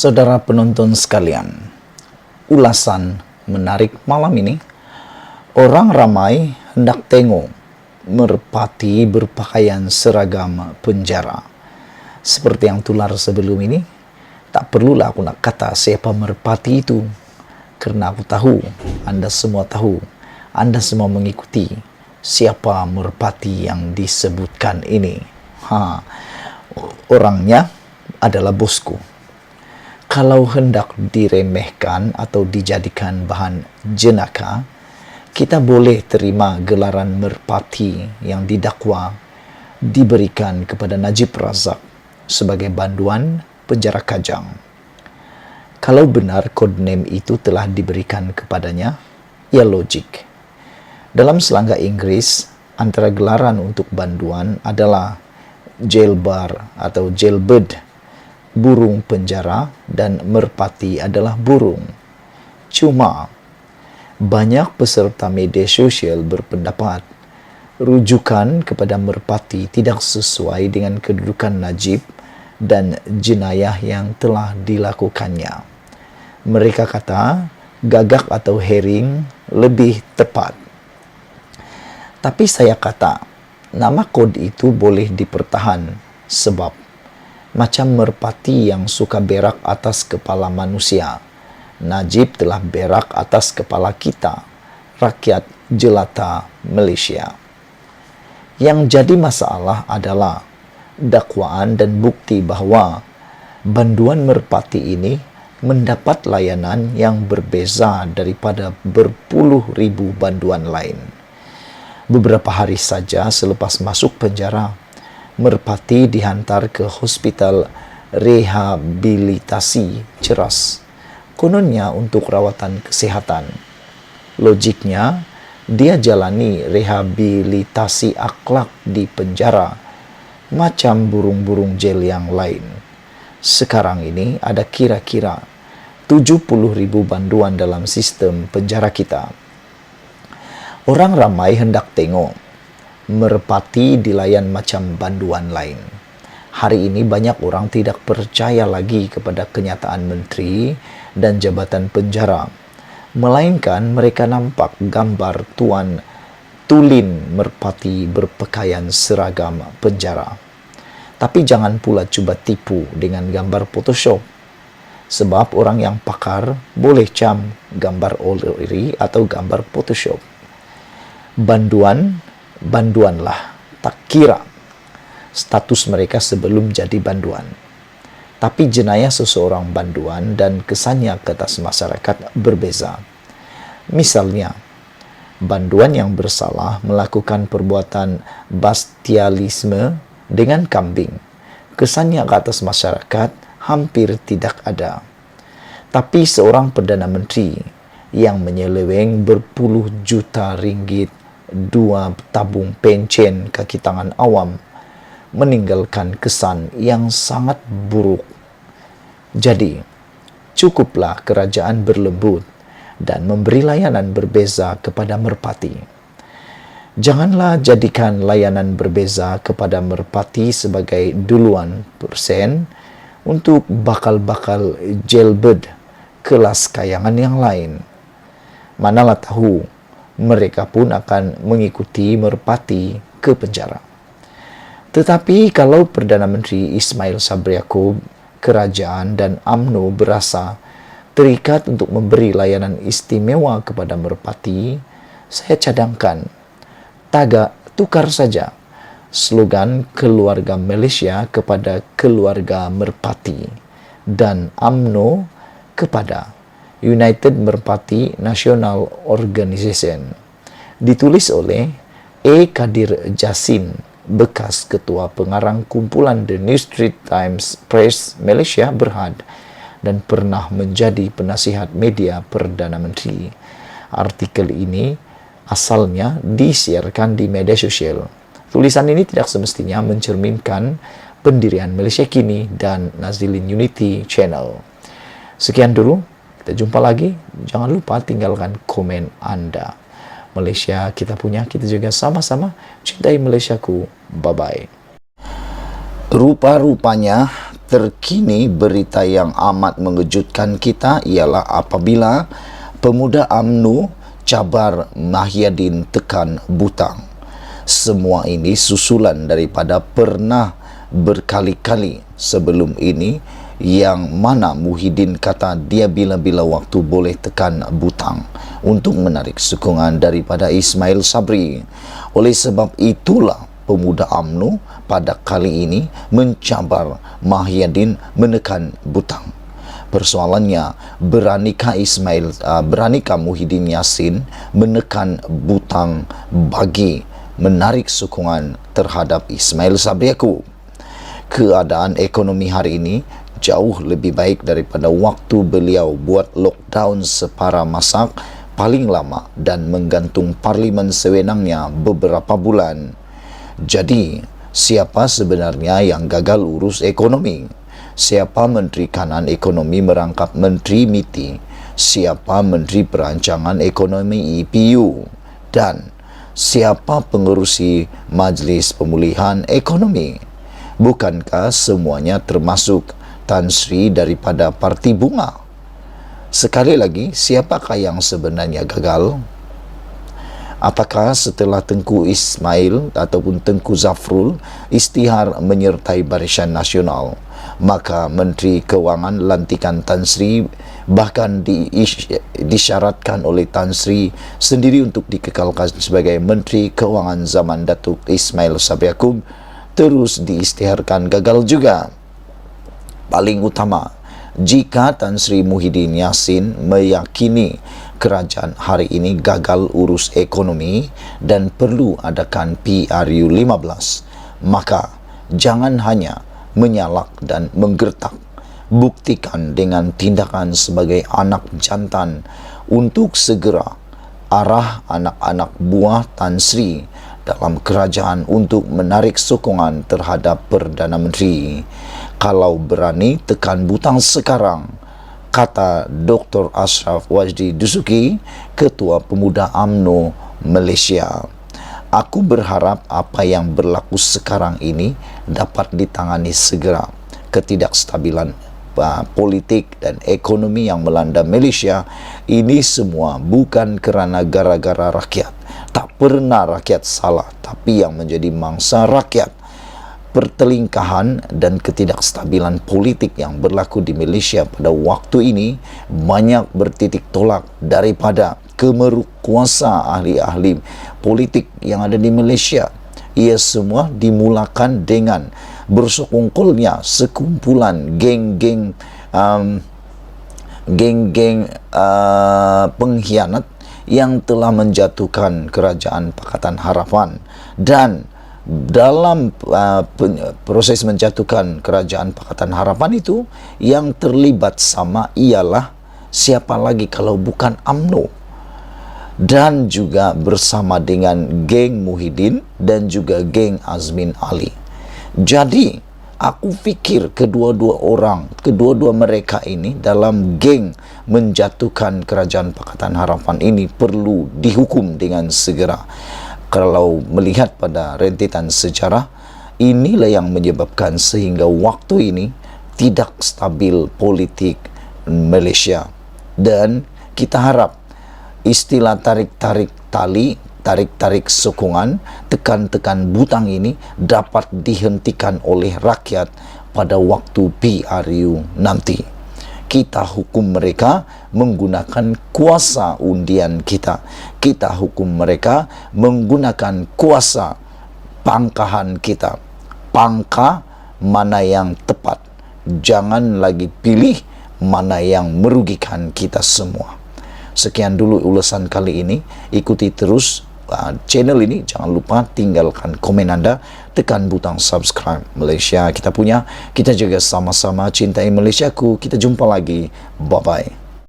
Saudara penonton sekalian, ulasan menarik malam ini. Orang ramai hendak tengok merpati berpakaian seragam penjara. Seperti yang tular sebelum ini, tak perlulah aku nak kata siapa merpati itu, karena aku tahu, Anda semua tahu, Anda semua mengikuti siapa merpati yang disebutkan ini. Orangnya adalah bosku. Kalau hendak diremehkan atau dijadikan bahan jenaka, kita boleh terima gelaran merpati yang didakwa diberikan kepada Najib Razak sebagai banduan penjara Kajang. Kalau benar codename itu telah diberikan kepadanya, ya logik. Dalam selangga Inggris, antara gelaran untuk banduan adalah jailbar atau jailbird, burung penjara, dan merpati adalah burung. Cuma, banyak peserta media sosial berpendapat rujukan kepada merpati tidak sesuai dengan kedudukan Najib dan jenayah yang telah dilakukannya. Mereka kata gagak atau herring lebih tepat. Tapi saya kata, nama kod itu boleh dipertahan sebab macam merpati yang suka berak atas kepala manusia, Najib telah berak atas kepala kita, rakyat jelata Malaysia. Yang jadi masalah adalah dakwaan dan bukti bahwa banduan merpati ini mendapat layanan yang berbeza daripada berpuluh ribu banduan lain. Beberapa hari saja selepas masuk penjara, merpati dihantar ke hospital rehabilitasi Ceras, kononnya untuk rawatan kesehatan. Logiknya, dia jalani rehabilitasi akhlak di penjara, macam burung-burung jail yang lain. Sekarang ini ada kira-kira 70.000 banduan dalam sistem penjara kita. Orang ramai hendak tengok merpati dilayan macam banduan lain. Hari ini banyak orang tidak percaya lagi kepada kenyataan menteri dan jabatan penjara, melainkan mereka nampak gambar Tuan Tulin merpati berpakaian seragam penjara. Tapi jangan pula cuba tipu dengan gambar Photoshop, sebab orang yang pakar boleh cam gambar OLED atau gambar Photoshop. Banduanlah, tak kira status mereka sebelum jadi banduan. Tapi jenayah seseorang banduan dan kesannya ke atas masyarakat berbeza. Misalnya, banduan yang bersalah melakukan perbuatan bestialisme dengan kambing, kesannya ke atas masyarakat hampir tidak ada. Tapi seorang Perdana Menteri yang menyeleweng berpuluh juta ringgit 2 tabung pencen kaki tangan awam meninggalkan kesan yang sangat buruk. Jadi, cukuplah kerajaan berlembut dan memberi layanan berbeza kepada merpati. Janganlah jadikan layanan berbeza kepada merpati sebagai duluan persen untuk bakal-bakal jailbird kelas kayangan yang lain. Manalah tahu, mereka pun akan mengikuti merpati ke penjara. Tetapi kalau Perdana Menteri Ismail Sabri Yaakob, kerajaan dan UMNO berasa terikat untuk memberi layanan istimewa kepada merpati, saya cadangkan, tukar saja slogan keluarga Malaysia kepada keluarga merpati dan UMNO kepada United Merpati National Organization, ditulis oleh A. Kadir Jasin, bekas ketua pengarang kumpulan The New Street Times Press Malaysia Berhad dan pernah menjadi penasihat media Perdana Menteri. Artikel ini asalnya disiarkan di media sosial. Tulisan ini tidak semestinya mencerminkan pendirian Malaysia Kini dan Nazilin Unity Channel. Sekian dulu. Kita jumpa lagi. Jangan lupa tinggalkan komen Anda. Malaysia kita punya, kita juga sama-sama cintai Malaysiaku. Bye-bye. Rupa-rupanya terkini berita yang amat mengejutkan kita ialah apabila pemuda UMNO cabar Mahyadin tekan butang. Semua ini susulan daripada pernah berkali-kali sebelum ini yang mana Muhyiddin kata dia bila-bila waktu boleh tekan butang untuk menarik sokongan daripada Ismail Sabri. Oleh sebab itulah pemuda UMNO pada kali ini mencabar Mahyadin menekan butang. Persoalannya, beranikah Muhyiddin Yassin menekan butang bagi menarik sokongan terhadap Ismail Sabri Yaakob? Keadaan ekonomi hari ini jauh lebih baik daripada waktu beliau buat lockdown separa masak paling lama dan menggantung parlimen sewenangnya beberapa bulan. Jadi, siapa sebenarnya yang gagal urus ekonomi? Siapa Menteri Kanan Ekonomi merangkap Menteri MITI? Siapa Menteri Perancangan Ekonomi EPU? Dan siapa pengerusi Majlis Pemulihan Ekonomi? Bukankah semuanya termasuk Tan Sri daripada Parti Bunga? Sekali lagi, siapakah yang sebenarnya gagal? Apakah setelah Tengku Ismail ataupun Tengku Zafrul isytihar menyertai Barisan Nasional, maka Menteri Kewangan lantikan Tan Sri bahkan disyaratkan oleh Tan Sri sendiri untuk dikekalkan sebagai Menteri Kewangan zaman Datuk Ismail Sabri Yaakob terus diisytiharkan gagal juga. Paling utama, jika Tan Sri Muhyiddin Yassin meyakini kerajaan hari ini gagal urus ekonomi dan perlu adakan PRU 15, maka jangan hanya menyalak dan menggertak, buktikan dengan tindakan sebagai anak jantan untuk segera arah anak-anak buah Tan Sri dalam kerajaan untuk menarik sokongan terhadap Perdana Menteri. Kalau berani tekan butang sekarang, kata Dr. Ashraf Wajdi Dusuki, Ketua Pemuda UMNO Malaysia. Aku berharap apa yang berlaku sekarang ini dapat ditangani segera. Ketidakstabilan politik dan ekonomi yang melanda Malaysia ini semua bukan kerana gara-gara rakyat. Tak pernah rakyat salah, tapi yang menjadi mangsa rakyat. Pertelingkahan dan ketidakstabilan politik yang berlaku di Malaysia pada waktu ini banyak bertitik tolak daripada kemeruk kuasa ahli-ahli politik yang ada di Malaysia. Ia semua dimulakan dengan bersekongkolnya sekumpulan geng-geng pengkhianat yang telah menjatuhkan Kerajaan Pakatan Harapan. Dan dalam proses menjatuhkan Kerajaan Pakatan Harapan itu, yang terlibat sama ialah siapa lagi kalau bukan UMNO, dan juga bersama dengan geng Muhyiddin dan juga geng Azmin Ali. Jadi aku fikir kedua-dua mereka ini dalam geng menjatuhkan Kerajaan Pakatan Harapan ini perlu dihukum dengan segera. Kalau melihat pada rentetan sejarah, inilah yang menyebabkan sehingga waktu ini tidak stabil politik Malaysia. Dan kita harap istilah tarik-tarik tali, tarik-tarik sokongan, tekan-tekan butang ini dapat dihentikan oleh rakyat pada waktu PRU nanti. Kita hukum mereka menggunakan kuasa undian kita. Kita hukum mereka menggunakan kuasa pangkahan kita. Pangkah mana yang tepat. Jangan lagi pilih mana yang merugikan kita semua. Sekian dulu ulasan kali ini. Ikuti terus channel ini. Jangan lupa tinggalkan komen Anda. Tekan butang subscribe. Malaysia kita punya. Kita juga sama-sama cintai Malaysiaku. Kita jumpa lagi. Bye-bye.